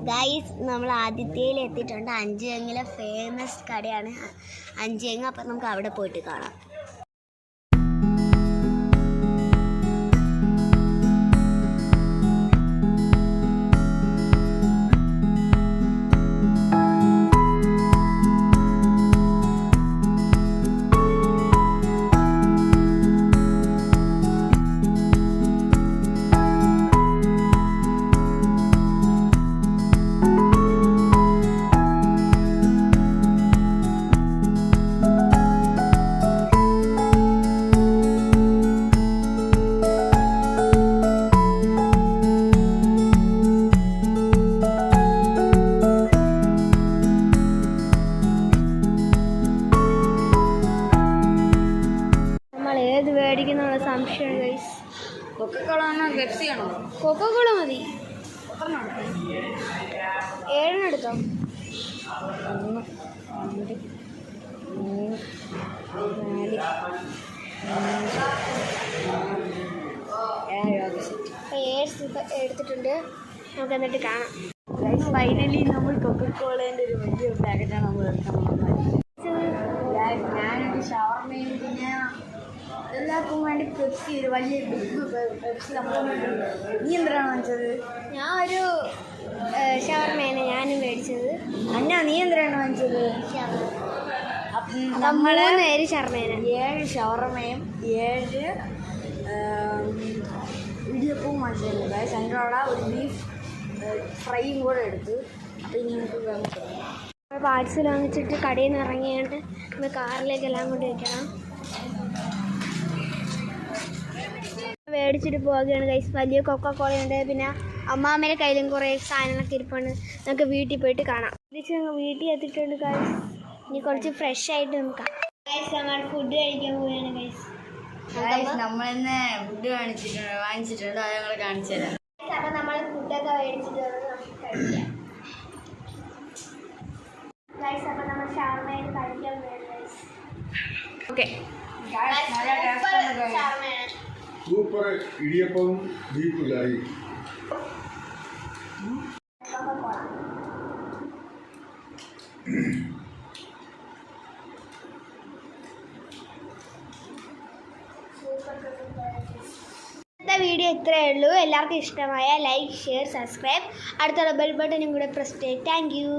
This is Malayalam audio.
ഗൈസ് നമ്മൾ ആദിത്യയിൽ എത്തിയിട്ടുണ്ട്. അഞ്ചുതെങ്ങിലെ ഫേമസ് കടയാണ് അഞ്ചുതെങ്ങ്. അപ്പം നമുക്ക് അവിടെ പോയിട്ട് കാണാം. ഏത് മേടിക്കുന്നുള്ള സംശയം ഗൈസ്. കൊക്കക്കോളാണോ പെപ്സി ആണോ? കൊക്കക്കോള മതി. 7 എടുത്തോ. 1 2 3 4 എടുത്തിട്ടുണ്ട്. നമുക്ക് എന്നിട്ട് കാണാം. ഫൈനലി നമ്മൾ കൊക്കക്കോളേൻ്റെ ഒരു വലിയ പാക്കറ്റാണ് നമ്മൾ എടുക്കാൻ പോകുന്നത്. ഞാനൊരു ഷവർമയും പിന്നെ എല്ലാവർക്കും വേണ്ടി പെപ്സി, ഒരു വലിയ ബിഗ് പെപ്സി നമ്മൾ. നീ എന്തിനാണ് വാങ്ങിച്ചത്? ഞാൻ ഒരു ഷവർമയാണ് ഞാനും മേടിച്ചത്. നീ എന്തിനാണ് വാങ്ങിച്ചത്? നമ്മൾ 7 ഷവർമയാണ്. 7 ഷവർമയും 7 ഇടിയപ്പവും വാങ്ങിച്ചിട്ടുണ്ട്. അതിൻ്റെ അവിടെ ഒരു ബീഫ് ഫ്രൈയും കൂടെ എടുത്ത്. അപ്പോൾ ഇനി നമുക്ക് പാഴ്സൽ വാങ്ങിച്ചിട്ട് കടയിൽ നിന്ന് ഇറങ്ങിയാണ്ട് നമ്മൾ കാറിലേക്ക് എല്ലാം കൊണ്ട് വയ്ക്കണം. മേടിച്ചിട്ട് പോവുകയാണ് ഗൈസ്. വലിയ കൊക്കക്കോളയുണ്ട്. പിന്നെ അമ്മാമ്മയുടെ കയ്യിലും കുറേ സാധനങ്ങളൊക്കെ ഇരിപ്പുണ്ട്. നമുക്ക് വീട്ടിൽ പോയിട്ട് കാണാം. തിരിച്ച് ഞങ്ങൾ വീട്ടിൽ എത്തിയിട്ടുണ്ട് ഗൈസ്. ഇനി കുറച്ച് ഫ്രഷ് ആയിട്ട് നമുക്ക് ഗൈസ് ഞങ്ങൾ ഫുഡ് കഴിക്കാൻ പോവുകയാണ് ഗൈസ്. നമ്മളിന്ന് ഫുഡ് വാങ്ങിച്ചിട്ടുണ്ട്. അത് ഞങ്ങൾ കാണിച്ചു തരാം. അപ്പം നമ്മൾ ഫുഡൊക്കെ മേടിച്ചിട്ട് നമുക്ക് കഴിക്കാം ഗൈസ്. അപ്പം നമ്മൾ ഷവർമയിൽ കഴിക്കാൻ പോവുകയാണ് ഗൈസ്. ഓക്കെ, സൂപ്പർ ഇടിയപ്പവും ബീഫ് കറി. ഇന്നത്തെ വീഡിയോ ഇത്രയേ ഉള്ളൂ. എല്ലാവർക്കും ഇഷ്ടമായ ലൈക്ക്, ഷെയർ, സബ്സ്ക്രൈബ്, അടുത്തുള്ള ബെൽ ബട്ടനും കൂടെ പ്രസ് ചെയ്ത് താങ്ക് യു.